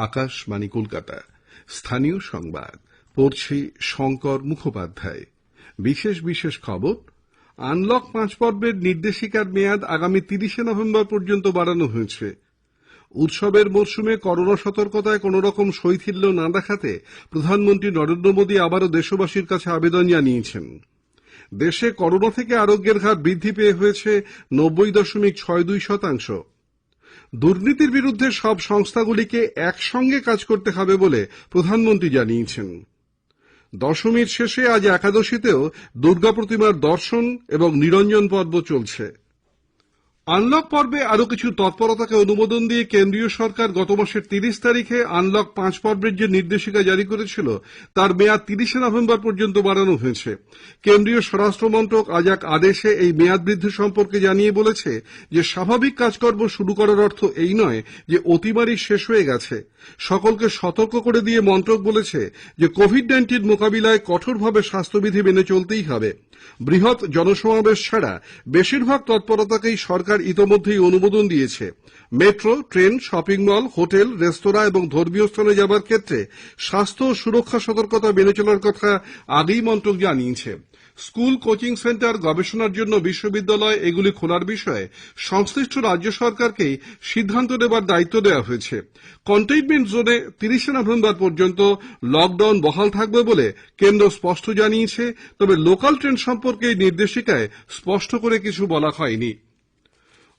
আকাশবাণী কলকাতা। স্থানীয় সংবাদ পড়ছি শঙ্কর মুখোপাধ্যায়। বিশেষ খবর, আনলক ৫ পর্বের নির্দেশিকার মেয়াদ আগামী ৩০শে নভেম্বর পর্যন্ত বাড়ানো হয়েছে। উৎসবের মরশুমে করোনা সতর্কতায় কোনোরকম শৈথিল্য না দেখাতে প্রধানমন্ত্রী নরেন্দ্র মোদী আবারও দেশবাসীর কাছে আবেদন জানিয়েছেন। দেশে করোনা থেকে আরোগ্যের হার বৃদ্ধি পেয়ে হয়েছে ৯০.৬২%। দুর্নীতির বিরুদ্ধে সব সংস্থাগুলিকে একসঙ্গে কাজ করতে হবে বলে প্রধানমন্ত্রী জানিয়েছেন। দশমীর শেষে আজ একাদশীতেও দুর্গা প্রতিমার দর্শন এবং নিরঞ্জন পর্ব চলছে। আনলক পর্বে আরও কিছু তৎপরতাকে অনুমোদন দিয়ে কেন্দ্রীয় সরকার গত মাসের ৩০ তারিখে আনলক ৫ পর্বের যে নির্দেশিকা জারি করেছিল তার মেয়াদ ৩০শে নভেম্বর পর্যন্ত বাড়ানো হয়েছে। কেন্দ্রীয় স্বরাষ্ট্র মন্ত্রক আজ এক আদেশে এই মেয়াদ বৃদ্ধি সম্পর্কে জানিয়ে বলেছে যে স্বাভাবিক কাজকর্ম শুরু করার অর্থ এই নয় যে অতিমারি শেষ হয়ে গেছে। সকলকে সতর্ক করে দিয়ে মন্ত্রক বলেছে যে কোভিড-১৯ মোকাবিলায় কঠোরভাবে স্বাস্থ্যবিধি মেনে চলতেই হবে। বৃহৎ জনসমাবেশ ছাড়া বেশিরভাগ তৎপরতাকেই সরকার ইতোমধ্যেই অনুমোদন দিয়েছে। Metro, train, shopping mall, hotel, restaurant এবং ধর্মীয় স্থানে যাবার ক্ষেত্রে স্বাস্থ্য ও সুরক্ষা সতর্কতা মেনে চলার কথা আগেই মন্ত্রক জানিয়েছে। স্কুল, কোচিং সেন্টার, গবেষণার জন্য বিশ্ববিদ্যালয় এগুলি খোলার বিষয়ে সংশ্লিষ্ট রাজ্য সরকারকেই সিদ্ধান্ত নেবার দায়িত্ব দেওয়া হয়েছে। কন্টেইনমেন্ট জোনে ৩০শে নভেম্বর পর্যন্ত লকডাউন বহাল থাকবে বলে কেন্দ্র স্পষ্ট জানিয়েছে, তবে লোকাল ট্রেন সম্পর্কে এই নির্দেশিকায় স্পষ্ট করে কিছু বলা হয়নি।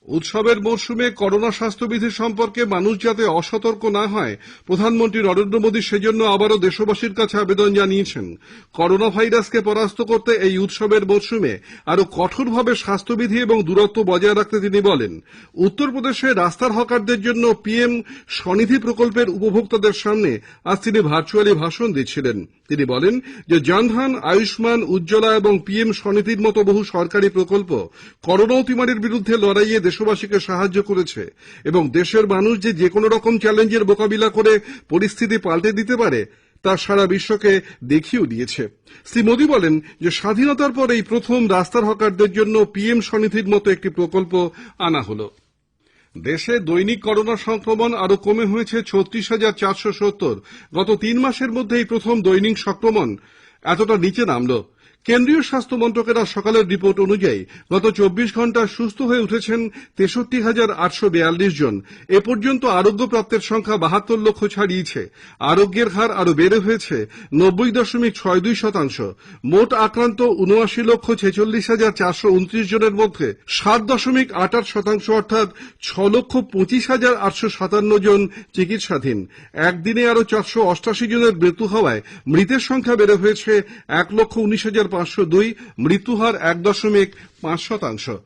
উৎসবের মরশুমে করোনা স্বাস্থ্যবিধি সম্পর্কে মানুষ যাতে অসতর্ক না হয়, প্রধানমন্ত্রী নরেন্দ্র মোদী সেজন্য আবারও দেশবাসীর কাছে আবেদন জানিয়েছেন। করোনা ভাইরাসকে পরাস্ত করতে এই উৎসবের মরশুমে আরও কঠোরভাবে স্বাস্থ্যবিধি এবং দূরত্ব বজায় রাখতে তিনি বলেন। উত্তরপ্রদেশে রাস্তার হকারদের জন্য পিএম স্বনিধি প্রকল্পের উপভোক্তাদের সামনে আজ তিনি ভার্চুয়ালি ভাষণ দিচ্ছিলেন। তিনি বলেন যে জনধন, আয়ুষ্মান, উজ্জ্বলা এবং পিএম স্বনিধির মতো বহু সরকারি প্রকল্প করোনা অতিমারির বিরুদ্ধে লড়াইয়ে দেশবাসীকে সাহায্য করেছে এবং দেশের মানুষ যে কোনো রকম চ্যালেঞ্জের মোকাবিলা করে পরিস্থিতি পাল্টে দিতে পারে তা সারা বিশ্বকে দেখিয়েও দিয়েছে। শ্রী মোদী বলেন যে স্বাধীনতার পর এই প্রথম রাস্তার হকারদের জন্য পিএম স্বনিধির মতো একটি প্রকল্প আনা হলো। দেশে দৈনিক করোনা সংক্রমণ আরও কমে হয়েছে ৩৬,৪৭০। গত ৩ মাসের মধ্যে এই প্রথম দৈনিক সংক্রমণ এতটা নিচে নামল। কেন্দ্রীয় স্বাস্থ্য মন্ত্রকের সকালের রিপোর্ট অনুযায়ী গত ২৪ ঘণ্টায় সুস্থ হয়ে উঠেছেন ৬৩,৮৪২ জন। এ পর্যন্ত আরোগ্যপ্রাপ্তের সংখ্যা ৭২ লক্ষ ছাড়িয়েছে। আরোগ্যের হার আরও বেড়ে হয়েছে ৯০.৬২%। মোট আক্রান্ত ৭৯,৪৬,৪২৯ জনের মধ্যে ৭.৮৮% অর্থাৎ ৬,২৫,৮৫৭ জন চিকিৎসাধীন। একদিনে আরও ৪৮৮ জনের মৃত্যু হওয়ায় মৃতের সংখ্যা বেড়ে হয়েছে ১,১৯,৫০২। মৃত্যুহার ১.৫%।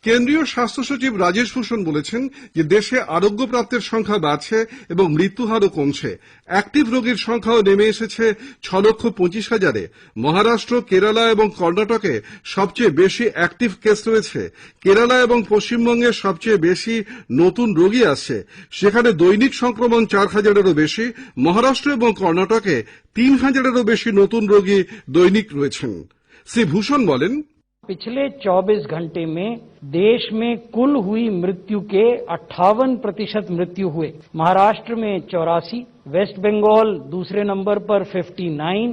কেন্দ্রীয় স্বাস্থ্য সচিব রাজেশ ভূষণ বলেছেন যে দেশে আরোগ্যপ্রাপ্তের সংখ্যা বাড়ছে এবং মৃত্যুহারও কমছে। অ্যাক্টিভ রোগীর সংখ্যাও নেমে এসেছে ৬,২৫,০০০-এ। মহারাষ্ট্র, কেরালা এবং কর্ণাটকে সবচেয়ে বেশি অ্যাক্টিভ কেস রয়েছে। কেরালা এবং পশ্চিমবঙ্গে সবচেয়ে বেশি নতুন রোগী আসছে। সেখানে দৈনিক সংক্রমণ ৪,০০০-এরও বেশি। মহারাষ্ট্র এবং কর্ণাটকে ৩,০০০-এরও বেশি নতুন রোগী দৈনিক রয়েছেন। শ্রী ভূষণ বলেন, पिछले 24 घंटे में देश में कुल हुई मृत्यु के 58% मृत्यु हुए। महाराष्ट्र में 84, वेस्ट बंगाल दूसरे नंबर पर 59,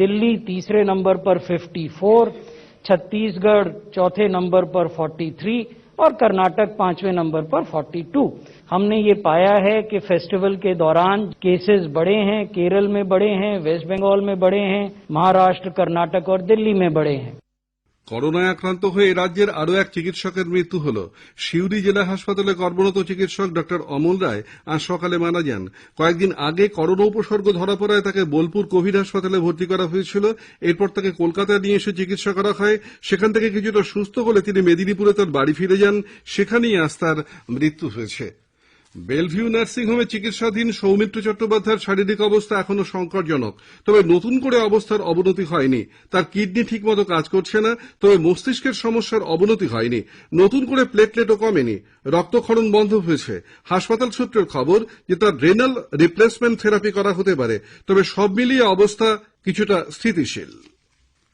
दिल्ली तीसरे नंबर पर 54, छत्तीसगढ़ चौथे नंबर पर 43 और कर्नाटक 5वें नंबर पर 42। हमने ये पाया है कि फेस्टिवल के दौरान केसेस बढ़े हैं, केरल में बढ़े हैं, वेस्ट बंगाल में बढ़े हैं, महाराष्ट्र, कर्नाटक और दिल्ली में बढ़े हैं। করোনায় আক্রান্ত হয়ে রাজ্যের আরও এক চিকিৎসকের মৃত্যু হল। সিউড়ি জেলা হাসপাতালে কর্মরত চিকিৎসক ডক্টর অমল রায় আজ সকালে মারা যান। কয়েকদিন আগে করোনা উপসর্গ ধরা পড়ায় তাকে বোলপুর কোভিড হাসপাতালে ভর্তি করা হয়েছিল। এরপর তাকে কলকাতায় নিয়ে এসে চিকিৎসা করা হয়। সেখান থেকে কিছুটা সুস্থ হলে তিনি মেদিনীপুরে তার বাড়ি ফিরে যান। সেখানেই আজ তার মৃত্যু হয়েছে। বেলভিউ নার্সিংহোমে চিকিৎসাধীন সৌমিত্র চট্টোপাধ্যায়ের শারীরিক অবস্থা এখনো সংকটজনক। তবে নতুন করে অবস্থার অবনতি হয়নি। তার কিডনি ঠিকমতো কাজ করছে না, তবে মস্তিষ্কের সমস্যার অবনতি হয়নি। নতুন করে প্লেটলেটও কমেনি। রক্তক্ষরণ বন্ধ হয়েছে। হাসপাতাল সূত্রের খবর যে তার রেনাল রিপ্লেসমেন্ট থেরাপি করা হতে পারে। তবে সব মিলিয়ে অবস্থা কিছুটা স্থিতিশীল।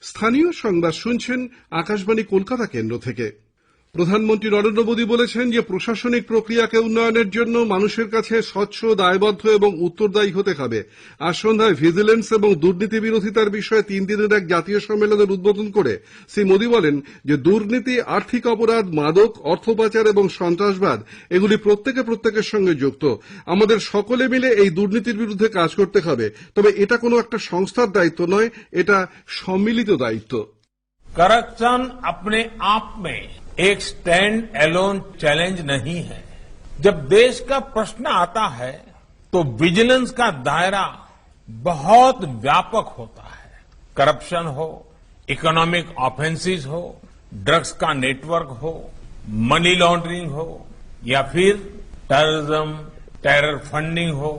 স্থানীয় সংবাদ শুনছেন আকাশবাণী কলকাতা কেন্দ্র থেকে। প্রধানমন্ত্রী নরেন্দ্র মোদী বলেছেন যে প্রশাসনিক প্রক্রিয়াকে উন্নয়নের জন্য মানুষের কাছে স্বচ্ছ, দায়বদ্ধ এবং উত্তরদায়ী হতে হবে। আজ সন্ধ্যায় ভিজিলেন্স এবং দুর্নীতি বিরোধিতার বিষয়ে 3 দিনের এক জাতীয় সম্মেলনের উদ্বোধন করে শ্রী মোদী বলেন যে দুর্নীতি, আর্থিক অপরাধ, মাদক, অর্থ পাচার এবং সন্ত্রাসবাদ এগুলি প্রত্যেকের সঙ্গে যুক্ত। আমাদের সকলে মিলে এই দুর্নীতির বিরুদ্ধে কাজ করতে হবে। তবে এটা কোনো একটা সংস্থার দায়িত্ব নয়, এটা সম্মিলিত দায়িত্ব। करप्शन अपने आप में एक स्टैंड एलोन चैलेंज नहीं है। जब देश का प्रश्न आता है तो विजिलेंस का दायरा बहुत व्यापक होता है। करप्शन हो, इकोनॉमिक ऑफेंसेस हो, ड्रग्स का नेटवर्क हो, मनी लॉन्ड्रिंग हो या फिर टेररिज्म, टेरर फंडिंग हो,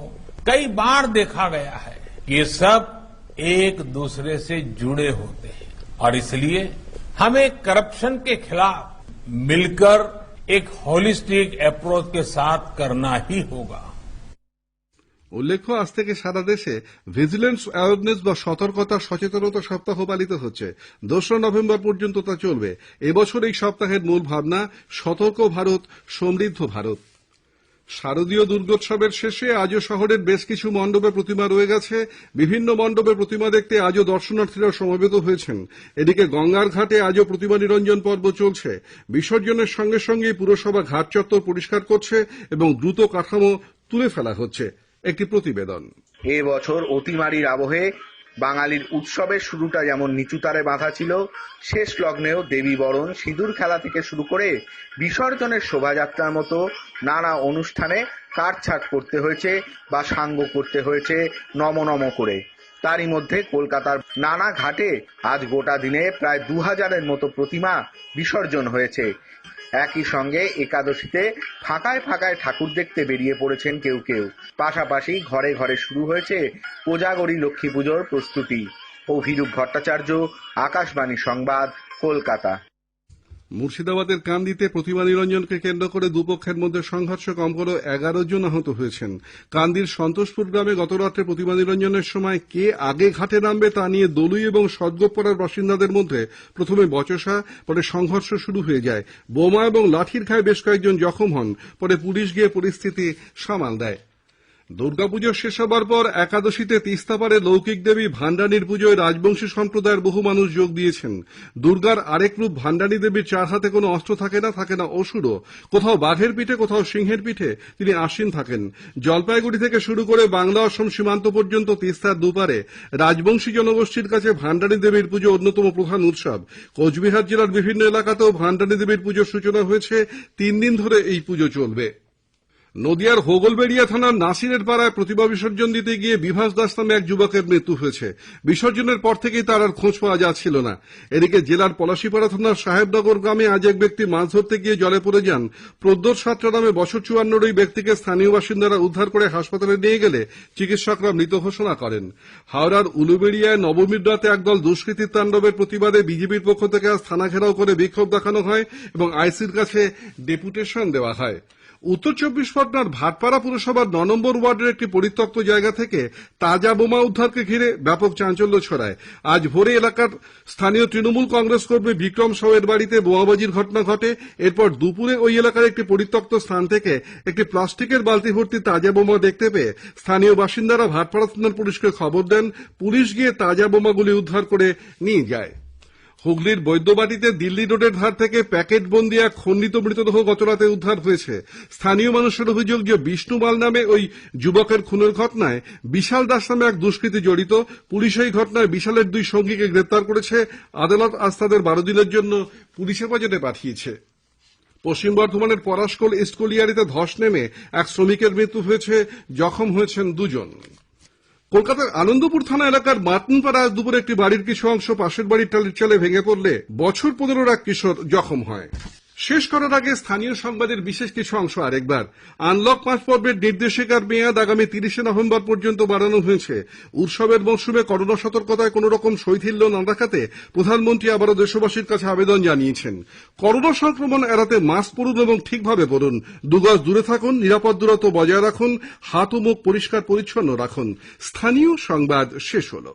कई बार देखा गया है कि ये सब एक दूसरे से जुड़े होते हैं और इसलिए हमें करप्शन के खिलाफ मिलकर एक होलिस्टिक अप्रोच के साथ करना ही होगा। উল্লেখ্য, আজ থেকে সারা দেশে ভিজিলেন্স অ্যাওয়ারনেস বা সতর্কতা সচেতনতা সপ্তাহ পালিত হচ্ছে। 2রা নভেম্বর পর্যন্ত তা চলবে। এবছর এই সপ্তাহের মূল ভাবনা সতর্ক ভারত, সমৃদ্ধ ভারত। শারদীয় দুর্গোৎসবের শেষে আজও শহরের বেশ কিছু মণ্ডপে প্রতিমা রয়ে গেছে। বিভিন্ন মণ্ডপে প্রতিমা দেখতে আজও দর্শনার্থীরা সমবেত হয়েছেন। এদিকে গঙ্গার ঘাটে আজও প্রতিমা নিরঞ্জন পর্ব চলছে। বিসর্জনের সঙ্গে সঙ্গেই পুরসভা ঘাট চত্বর পরিষ্কার করছে এবং দ্রুত কাঠামো তুলে ফেলা হচ্ছে। একটি প্রতিবেদন। এবছর অতিমারির আবহে বাঙালির উৎসবের শুরুটা যেমন নিচুতারে বাঁধা ছিল, শেষ লগ্নেও দেবী বরণ, সিঁদুর খেলা থেকে শুরু করে বিসর্জনের শোভাযাত্রার মতো নানা অনুষ্ঠানে কাটছাট করতে হয়েছে বা সাঙ্গ করতে হয়েছে নম করে। তারই মধ্যে কলকাতার নানা ঘাটে আজ গোটা দিনে প্রায় 2000-এর মতো প্রতিমা বিসর্জন হয়েছে। একই সঙ্গে একাদশীতে ফাঁকায় ঠাকুর দেখতে বেরিয়ে পড়েছেন কেউ। পাশাপাশি ঘরে ঘরে শুরু হয়েছে কোজাগরী লক্ষ্মী পুজোর প্রস্তুতি। অভিরূপ ভট্টাচার্য, আকাশবাণী সংবাদ, কলকাতা। মুর্শিদাবাদের কান্দিতে প্রতিমা নিরঞ্জনকে কেন্দ্র করে দুপক্ষের মধ্যে সংঘর্ষ, কম করে 11 জন আহত হয়েছেন। কান্দির সন্তোষপুর গ্রামে গতরাত্রে প্রতিমা নিরঞ্জনের সময় কে আগে ঘাটে নামবে তা নিয়ে দলুই এবং সদগোপপাড়ার বাসিন্দাদের মধ্যে প্রথমে বচসা, পরে সংঘর্ষ শুরু হয়ে যায়। বোমা এবং লাঠির ঘায়ে বেশ কয়েকজন জখম হন। পরে পুলিশ গিয়ে পরিস্থিতি সামাল দেয়। দুর্গাপুজো শেষ হবার পর একাদশীতে তিস্তাপাড়ে লৌকিক দেবী ভান্ডানীর পুজোয় রাজবংশী সম্প্রদায়ের বহু মানুষ যোগ দিয়েছেন। দুর্গার আরেক রূপ ভান্ডানী দেবীর 4 হাতে কোনো অস্ত্র থাকে না অসুরও। কোথাও বাঘের পিঠে, কোথাও সিংহের পিঠে তিনি আসীন থাকেন। জলপাইগুড়ি থেকে শুরু করে বাংলা অসম সীমান্ত পর্যন্ত তিস্তার দুপারে রাজবংশী জনগোষ্ঠীর কাছে ভান্ডানী দেবীর পুজো অন্যতম প্রধান উৎসব। কোচবিহার জেলার বিভিন্ন এলাকাতেও ভান্ডানী দেবীর পুজোর সূচনা হয়েছে। 3 দিন ধরে এই পুজো চলবে। নদিয়ার হোগলবেড়িয়া থানার নাসিরের পাড়ায় প্রতিমা বিসর্জন দিতে গিয়ে বিভাস দাস নামে এক যুবকের মৃত্যু হয়েছে। বিসর্জনের পর থেকেই তার আর খোঁজ পাওয়া যাচ্ছিল না। এদিকে জেলার পলাশীপাড়া থানার সাহেবনগর গ্রামে আজ এক ব্যক্তি মাছ ধরতে গিয়ে জলে পড়ে যান। প্রদ্যোৎ সাঁতরা নামে বছর 54 ওই ব্যক্তিকে স্থানীয় বাসিন্দারা উদ্ধার করে হাসপাতালে নিয়ে গেলে চিকিৎসকরা মৃত ঘোষণা করেন। হাওড়ার উলুবেড়িয়ায় নবমীর রাতে একদল দুষ্কৃতীর তাণ্ডবের প্রতিবাদে বিজেপির পক্ষ থেকে আজ থানা ঘেরাও করে বিক্ষোভ দেখানো হয় এবং আইসির কাছে ডেপুটেশন দেওয়া হয়। উত্তর 24 পরগনার ভাটপাড়া পুরসভার 9 নম্বর ওয়ার্ডের একটি পরিত্যক্ত জায়গা থেকে তাজা বোমা উদ্ধারকে ঘিরে ব্যাপক চাঞ্চল্য ছড়ায়। আজ ভোরে এলাকার স্থানীয় তৃণমূল কংগ্রেস কর্মী বিক্রম সাউয়ের বাড়িতে বোমাবাজির ঘটনা ঘটে। এরপর দুপুরে ওই এলাকার একটি পরিত্যক্ত স্থান থেকে একটি প্লাস্টিকের বালতি ভর্তি তাজা বোমা দেখতে পেয়ে স্থানীয় বাসিন্দারা ভাটপাড়া থানার পুলিশকে খবর দেন। পুলিশ গিয়ে তাজা বোমাগুলি উদ্ধার করে নিয়ে যায়। হুগলির বৈদ্যবাটিতে দিল্লি রোডের ধার থেকে প্যাকেট বন্দি এক খণ্ডিত মৃতদেহ গতরাতে উদ্ধার হয়েছে। স্থানীয় মানুষের অভিযোগ যে বিষ্ণু মাল নামে ওই যুবকের খুনের ঘটনায় বিশাল দাস নামে এক দুষ্কৃতী জড়িত। পুলিশ এই ঘটনায় বিশালের 2 সঙ্গীকে গ্রেপ্তার করেছে। আদালত আজ তাদের 12 দিনের জন্য পুলিশ হেফাজতে পাঠিয়েছে। পশ্চিম বর্ধমানের পলাশকোল ইস্টকলিয়ারিতে ধস নেমে এক শ্রমিকের মৃত্যু হয়েছে, জখম হয়েছেন 2 জন। কলকাতার আনন্দপুর থানা এলাকার মার্টিনপাড়া আজ দুপুরে একটি বাড়ির কিছু অংশ পাশের বাড়ির টালির চালে ভেঙে পড়লে বছর 15-র এক কিশোর জখম হয়। শেষ করার আগে স্থানীয় সংবাদের বিশেষ কিছু অংশ আরেকবার। আনলক 5 পর্বের নির্দেশিকার মেয়াদ আগামী 30 নভেম্বর পর্যন্ত বাড়ানো হয়েছে। উৎসবের মরশুমে করোনা সতর্কতায় কোন রকম শৈথিল্য না দেখাতে প্রধানমন্ত্রী আবারও দেশবাসীর কাছে আবেদন জানিয়েছেন। করোনা সংক্রমণ এড়াতে মাস্ক পরুন এবং ঠিকভাবে পরুন। 2 গজ দূরে থাকুন, নিরাপদ দূরত্ব বজায় রাখুন, হাত ও মুখ পরিষ্কার পরিচ্ছন্ন রাখুন। স্থানীয় সংবাদ শেষ হলো।